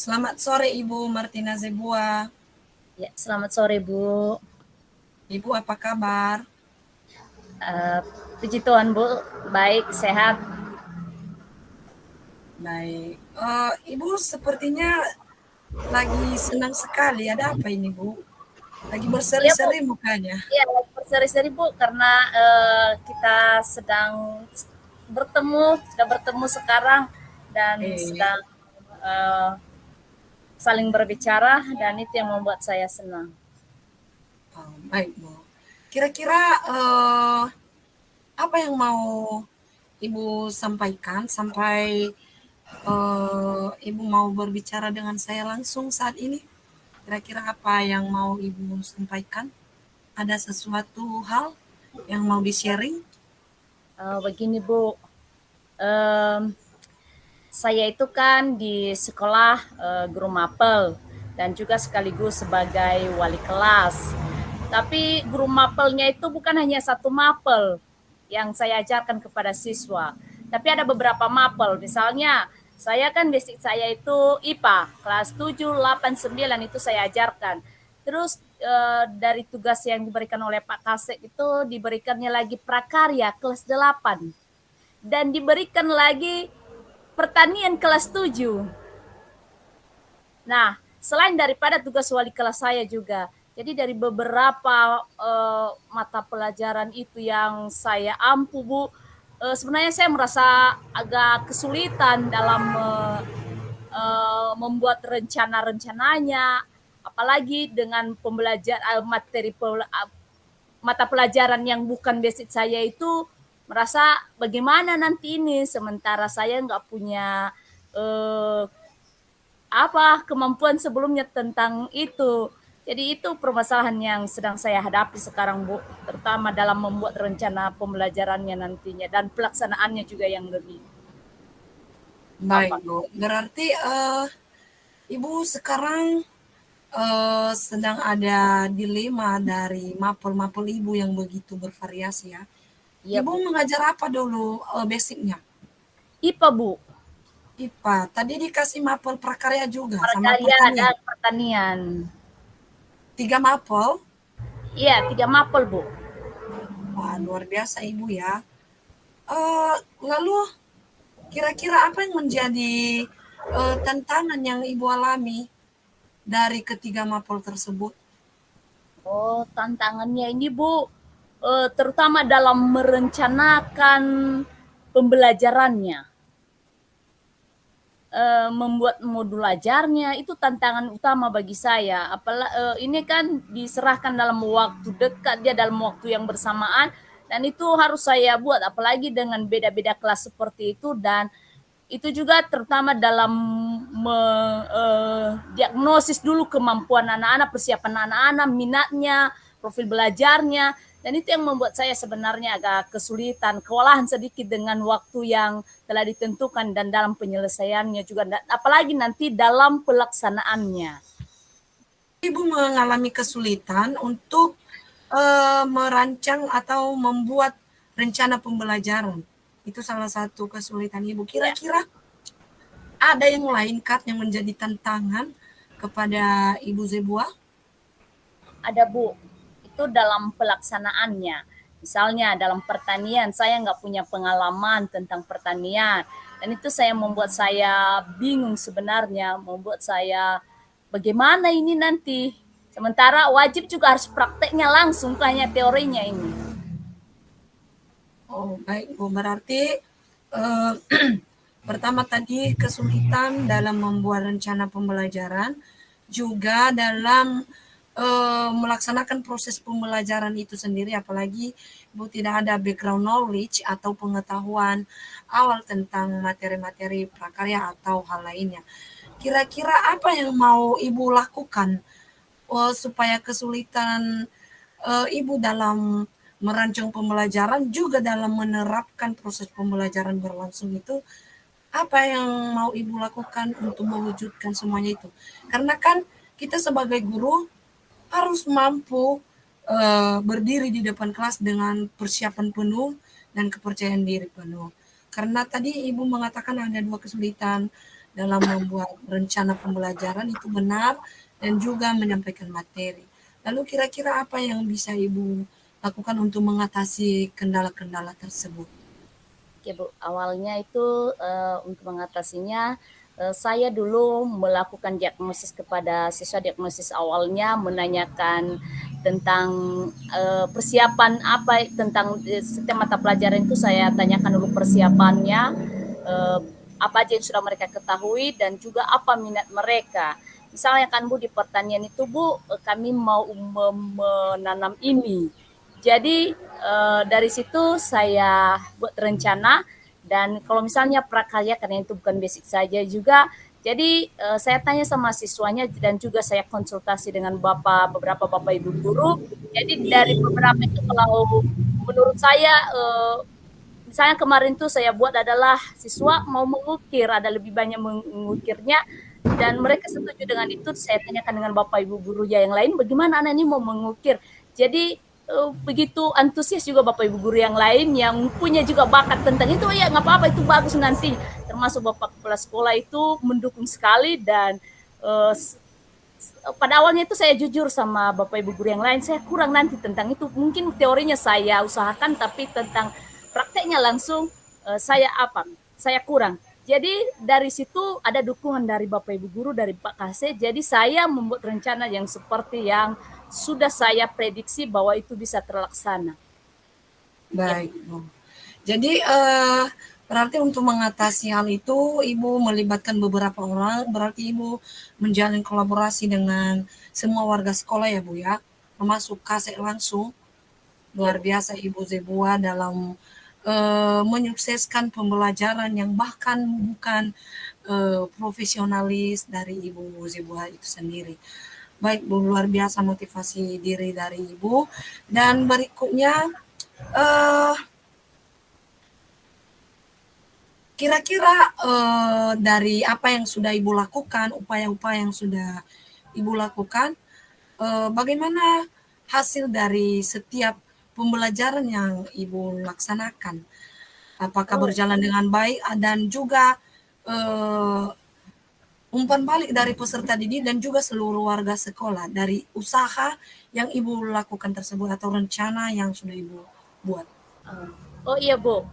Selamat sore Ibu Martina Zebua. Ya, selamat sore Bu. Ibu apa kabar? Uh, Puji Tuhan Bu, baik, sehat. Baik. Ibu sepertinya lagi senang sekali. Ada apa ini Bu? Lagi Iya Bu, berseri-seri mukanya. iya lagi berseri-seri Bu karena kita sedang sudah bertemu sekarang dan Eh, sedang uh, saling berbicara dan itu yang membuat saya senang. Baik Bu. Kira-kira apa yang mau Ibu sampaikan sampai Ibu mau berbicara dengan saya langsung saat ini? Kira-kira apa yang mau Ibu sampaikan? Ada sesuatu hal yang mau di-sharing? Begini Bu, um, saya itu kan di sekolah guru mapel dan juga sekaligus sebagai wali kelas. Tapi guru mapelnya itu bukan hanya satu mapel yang saya ajarkan kepada siswa, tapi ada beberapa mapel. Misalnya, saya kan basic saya itu IPA, kelas 7, 8, 9 itu saya ajarkan. Terus dari tugas yang diberikan oleh Pak Kasek itu diberikannya lagi prakarya kelas 8 dan diberikan lagi pertanian kelas 7. Nah, selain daripada tugas wali kelas saya juga, jadi dari beberapa mata pelajaran itu yang saya ampu, Bu, sebenarnya saya merasa agak kesulitan dalam membuat rencana-rencananya, apalagi dengan pembelajaran mata pelajaran yang bukan basic saya itu merasa bagaimana nanti ini sementara saya nggak punya eh, kemampuan sebelumnya tentang itu. Jadi itu permasalahan yang sedang saya hadapi sekarang Bu, terutama dalam membuat rencana pembelajarannya nantinya dan pelaksanaannya juga yang lebih Baik, apa. Bu. Berarti Ibu sekarang sedang ada dilema dari mapel-mapel Ibu yang begitu bervariasi ya. Iya Ibu Bu. mengajar apa dulu basicnya? IPA Bu, IPA. Tadi dikasih mapel prakarya juga sama prakarya pertanian. dan pertanian. 3 mapel. Iya, 3 mapel Bu. Wah, luar biasa Ibu ya. Lalu kira-kira apa yang menjadi tantangan yang Ibu alami dari ketiga mapel tersebut? Oh, tantangannya ini Bu, terutama dalam merencanakan pembelajarannya. Membuat modul ajarnya itu tantangan utama bagi saya. Apalagi ini kan diserahkan dalam waktu dekat, dia dalam waktu yang bersamaan dan itu harus saya buat apalagi dengan beda-beda kelas seperti itu dan itu juga terutama dalam diagnosis dulu kemampuan anak-anak, persiapan anak-anak, minatnya, profil belajarnya, dan itu yang membuat saya sebenarnya agak kesulitan, kewalahan sedikit dengan waktu yang telah ditentukan dan dalam penyelesaiannya juga, apalagi nanti dalam pelaksanaannya. Ibu mengalami kesulitan untuk merancang atau membuat rencana pembelajaran. Itu salah satu kesulitan Ibu. Ya, Kira-kira ada yang lain Kak yang menjadi tantangan kepada Ibu Zebua? ada Bu, itu dalam pelaksanaannya. Misalnya dalam pertanian, saya nggak punya pengalaman tentang pertanian. Dan itu membuat saya bingung sebenarnya, membuat saya bagaimana ini nanti. Sementara wajib juga harus prakteknya langsung, hanya teorinya ini. Oh, baik Bu. Berarti eh, pertama tadi kesulitan dalam membuat rencana pembelajaran, juga dalam melaksanakan proses pembelajaran itu sendiri, apalagi Ibu tidak ada background knowledge atau pengetahuan awal tentang materi-materi prakarya atau hal lainnya. Kira-kira apa yang mau Ibu lakukan supaya kesulitan Ibu dalam merancang pembelajaran juga dalam menerapkan proses pembelajaran berlangsung itu, apa yang mau Ibu lakukan untuk mewujudkan semuanya itu? Karena kan kita sebagai guru harus mampu berdiri di depan kelas dengan persiapan penuh dan kepercayaan diri penuh. Karena tadi Ibu mengatakan ada 2 kesulitan dalam membuat rencana pembelajaran itu benar dan juga menyampaikan materi. Lalu kira-kira apa yang bisa Ibu lakukan untuk mengatasi kendala-kendala tersebut? Oke Bu, awalnya itu untuk mengatasinya saya dulu melakukan diagnosis kepada siswa. Diagnosis awalnya menanyakan tentang persiapan apa tentang setiap mata pelajaran itu saya tanyakan dulu persiapannya, eh, apa aja yang sudah mereka ketahui dan juga apa minat mereka. Misalnya kan Bu di pertanian itu Bu, kami mau menanam ini. Jadi dari situ saya buat rencana dan kalau misalnya prakarya karena itu bukan basic saja juga, jadi saya tanya sama siswanya dan juga saya konsultasi dengan beberapa bapak ibu guru. Jadi dari beberapa itu kalau menurut saya misalnya kemarin tuh saya buat adalah siswa mau mengukir, ada lebih banyak mengukirnya dan mereka setuju dengan itu. Saya tanyakan dengan bapak ibu guru yang lain, bagaimana anak ini mau mengukir. Jadi begitu antusias juga bapak ibu guru yang lain yang punya juga bakat tentang itu, ya nggak apa-apa itu bagus nanti. Termasuk bapak kepala sekolah itu mendukung sekali dan uh, pada awalnya itu saya jujur sama bapak ibu guru yang lain, saya kurang nanti tentang itu. Mungkin teorinya saya usahakan, tapi tentang prakteknya langsung saya kurang. Jadi dari situ ada dukungan dari bapak ibu guru, dari Pak Kase. Jadi saya membuat rencana yang seperti yang sudah saya prediksi bahwa itu bisa terlaksana. Ya. Baik, Bu. Jadi berarti untuk mengatasi hal itu Ibu melibatkan beberapa orang, berarti Ibu menjalin kolaborasi dengan semua warga sekolah ya Bu ya, termasuk Kasek langsung. Luar biasa Ibu Zebua dalam menyukseskan pembelajaran yang bahkan bukan profesionalis dari Ibu Zebua itu sendiri. Baik Bu, luar biasa motivasi diri dari Ibu. Dan berikutnya eh, kira-kira dari apa yang sudah Ibu lakukan, upaya-upaya yang sudah Ibu lakukan, bagaimana hasil dari setiap pembelajaran yang Ibu laksanakan? Apakah Oh, berjalan dengan baik dan juga umpan balik dari peserta didik dan juga seluruh warga sekolah dari usaha yang Ibu lakukan tersebut atau rencana yang sudah Ibu buat? oh iya Bu,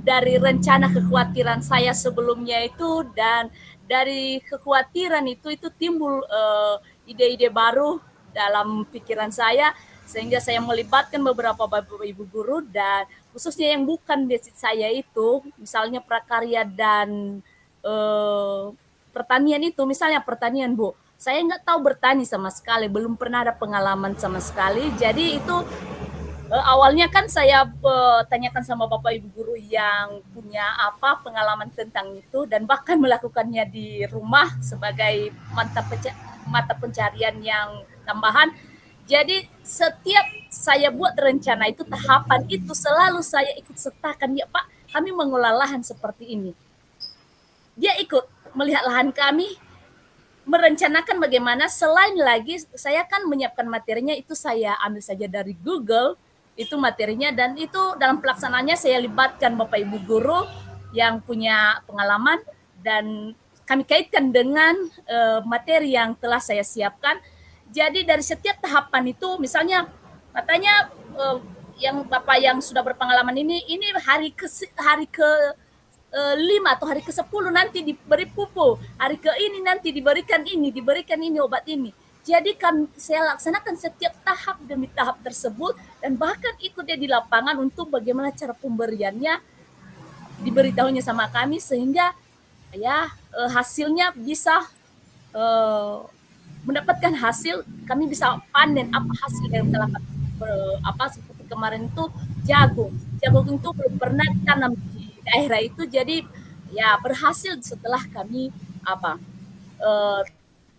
dari rencana kekhawatiran saya sebelumnya itu dan dari kekhawatiran itu timbul ide-ide baru dalam pikiran saya sehingga saya melibatkan beberapa bapak ibu guru dan khususnya yang bukan basic saya itu, misalnya prakarya dan eh, pertanian itu, misalnya pertanian Bu, saya nggak tahu bertani sama sekali, belum pernah ada pengalaman sama sekali, jadi itu awalnya kan saya tanyakan sama bapak ibu guru yang punya pengalaman tentang itu dan bahkan melakukannya di rumah sebagai mata pencarian yang tambahan. Jadi setiap saya buat rencana itu tahapan itu selalu saya ikut sertakan, ya Pak kami mengolah lahan seperti ini. Dia ikut melihat lahan kami, merencanakan bagaimana selain lagi saya kan menyiapkan materinya itu saya ambil saja dari Google itu materinya dan itu dalam pelaksanaannya saya libatkan Bapak Ibu guru yang punya pengalaman dan kami kaitkan dengan materi yang telah saya siapkan. Jadi dari setiap tahapan itu misalnya katanya yang Bapak yang sudah berpengalaman ini hari ke 5 atau hari ke-10 nanti diberi pupuk, hari ke ini nanti diberikan ini obat ini. Jadi saya laksanakan setiap tahap demi tahap tersebut dan bahkan ikut dia di lapangan untuk bagaimana cara pemberiannya diberitahunya sama kami sehingga ya hasilnya bisa mendapatkan hasil, kami bisa panen apa hasil yang telah seperti kemarin itu jagung itu belum pernah ditanam di daerah itu, jadi ya berhasil setelah kami apa eh,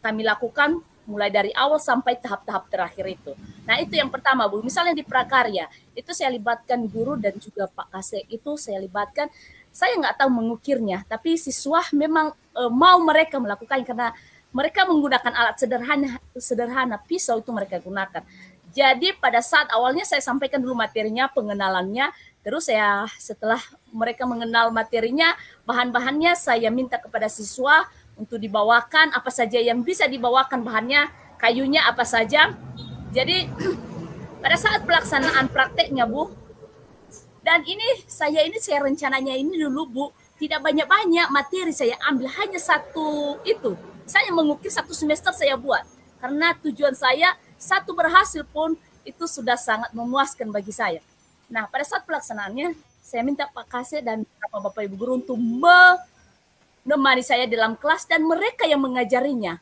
kami lakukan mulai dari awal sampai tahap-tahap terakhir itu. Nah itu yang pertama Bu, misalnya di prakarya itu saya libatkan guru dan juga Pak Kase itu saya libatkan, saya nggak tahu mengukirnya tapi siswa memang mau mereka melakukan karena mereka menggunakan alat sederhana pisau itu mereka gunakan. Jadi pada saat awalnya saya sampaikan dulu materinya, pengenalannya, Terus saya setelah mereka mengenal materinya, bahan-bahannya saya minta kepada siswa untuk dibawakan apa saja yang bisa dibawakan bahannya, kayunya apa saja. Jadi pada saat pelaksanaan prakteknya Bu, dan saya rencananya ini dulu Bu, tidak banyak-banyak materi saya ambil, hanya satu itu. Saya mengukir satu semester saya buat. Karena tujuan saya satu berhasil pun itu sudah sangat memuaskan bagi saya. Nah, pada saat pelaksanaannya, saya minta Pak Kase dan Bapak Ibu guru untuk menemani saya dalam kelas dan mereka yang mengajarinya.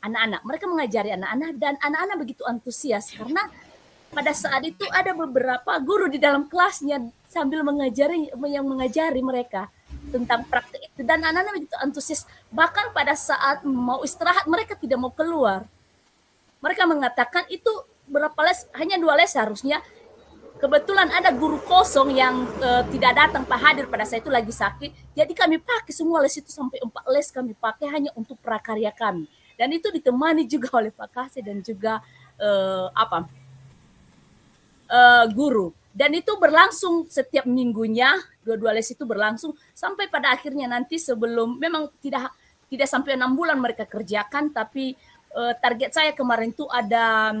Anak-anak, mereka mengajari anak-anak dan anak-anak begitu antusias karena pada saat itu ada beberapa guru di dalam kelasnya sambil mengajari mereka tentang praktek itu dan anak-anak begitu antusias. Bahkan pada saat mau istirahat mereka tidak mau keluar. Mereka mengatakan itu berapa les, hanya 2 les harusnya. Kebetulan ada guru kosong yang tidak datang Pak hadir pada saat itu lagi sakit. Jadi kami pakai semua les itu sampai 4 les kami pakai hanya untuk prakarya kami. Dan itu ditemani juga oleh Pak Kase dan juga guru. Dan itu berlangsung setiap minggunya, 2 les itu berlangsung sampai pada akhirnya nanti sebelum memang tidak sampai 6 bulan mereka kerjakan, tapi target saya kemarin itu ada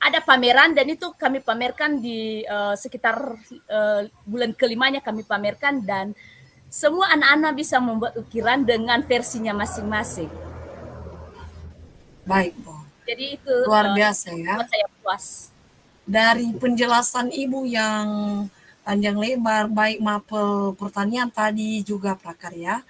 ada pameran dan itu kami pamerkan di sekitar bulan kelimanya kami pamerkan dan semua anak-anak bisa membuat ukiran dengan versinya masing-masing. Baik, Bu. Jadi itu Luar biasa ya. buat saya puas. Dari penjelasan Ibu yang panjang lebar, baik mapel pertanian tadi juga prakarya,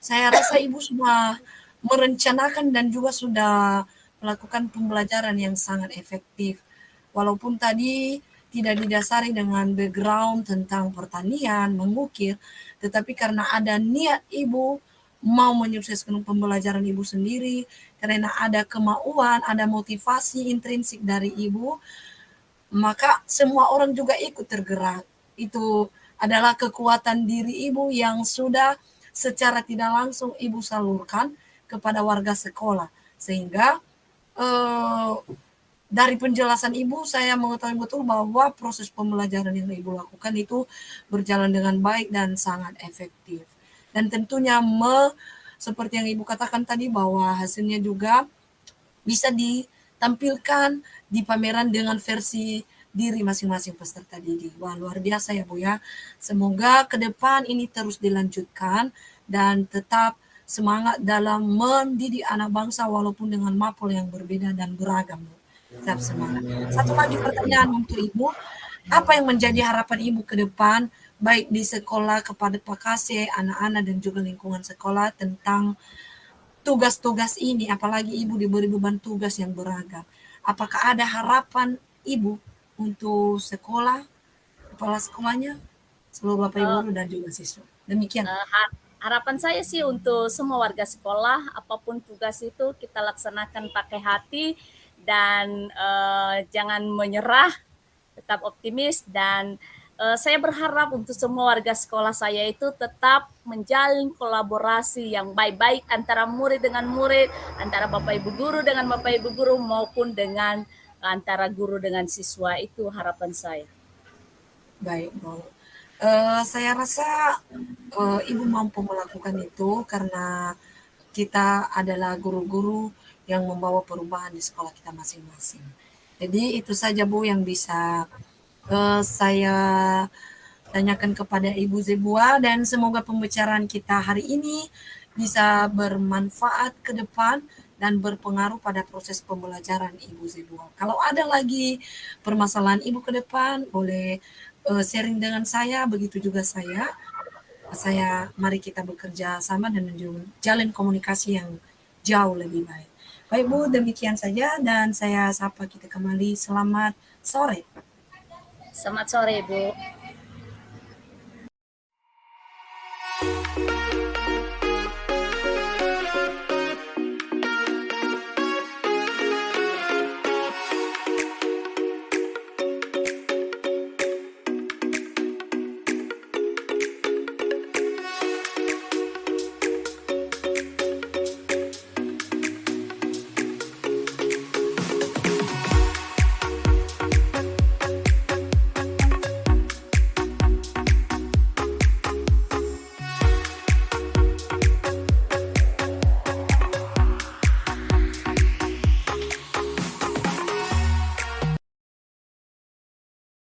saya rasa Ibu sudah merencanakan dan juga sudah melakukan pembelajaran yang sangat efektif. Walaupun tadi tidak didasari dengan background tentang pertanian, mengukir, tetapi karena ada niat Ibu mau menyukseskan pembelajaran Ibu sendiri, karena ada kemauan, ada motivasi intrinsik dari Ibu, maka semua orang juga ikut tergerak. Itu adalah kekuatan diri Ibu yang sudah secara tidak langsung Ibu salurkan kepada warga sekolah. Sehingga dari penjelasan Ibu saya mengetahui betul bahwa proses pembelajaran yang Ibu lakukan itu berjalan dengan baik dan sangat efektif. Dan tentunya seperti yang Ibu katakan tadi bahwa hasilnya juga bisa ditampilkan di pameran dengan versi diri masing-masing peserta didik. Wah, luar biasa ya Bu ya. Semoga ke depan ini terus dilanjutkan dan tetap semangat dalam mendidik anak bangsa walaupun dengan mapel yang berbeda dan beragam Bu. Tetap semangat. Satu lagi pertanyaan untuk Ibu, apa yang menjadi harapan Ibu ke depan baik di sekolah kepada Pak Kase, anak-anak dan juga lingkungan sekolah tentang tugas-tugas ini, apalagi Ibu diberi beban tugas yang beragam. Apakah ada harapan Ibu untuk sekolah, kepala sekolahnya, seluruh Bapak Ibu guru dan juga siswa? Demikian. Harapan saya sih untuk semua warga sekolah, apapun tugas itu kita laksanakan pakai hati dan jangan menyerah, tetap optimis dan saya berharap untuk semua warga sekolah saya itu tetap menjalin kolaborasi yang baik-baik antara murid dengan murid, antara Bapak Ibu guru dengan Bapak Ibu guru maupun dengan antara guru dengan siswa. Itu harapan saya. Baik, Bu. Saya rasa Ibu mampu melakukan itu karena kita adalah guru-guru yang membawa perubahan di sekolah kita masing-masing. Jadi itu saja Bu yang bisa saya tanyakan kepada Ibu Zebua dan semoga pembicaraan kita hari ini bisa bermanfaat ke depan dan berpengaruh pada proses pembelajaran Ibu Zebua. Kalau ada lagi permasalahan Ibu ke depan, boleh sharing dengan saya, begitu juga saya. Mari kita bekerja sama dan menjalin komunikasi yang jauh lebih baik. Baik Bu, demikian saja dan saya sapa kita kembali. Selamat sore. Selamat sore, Bu.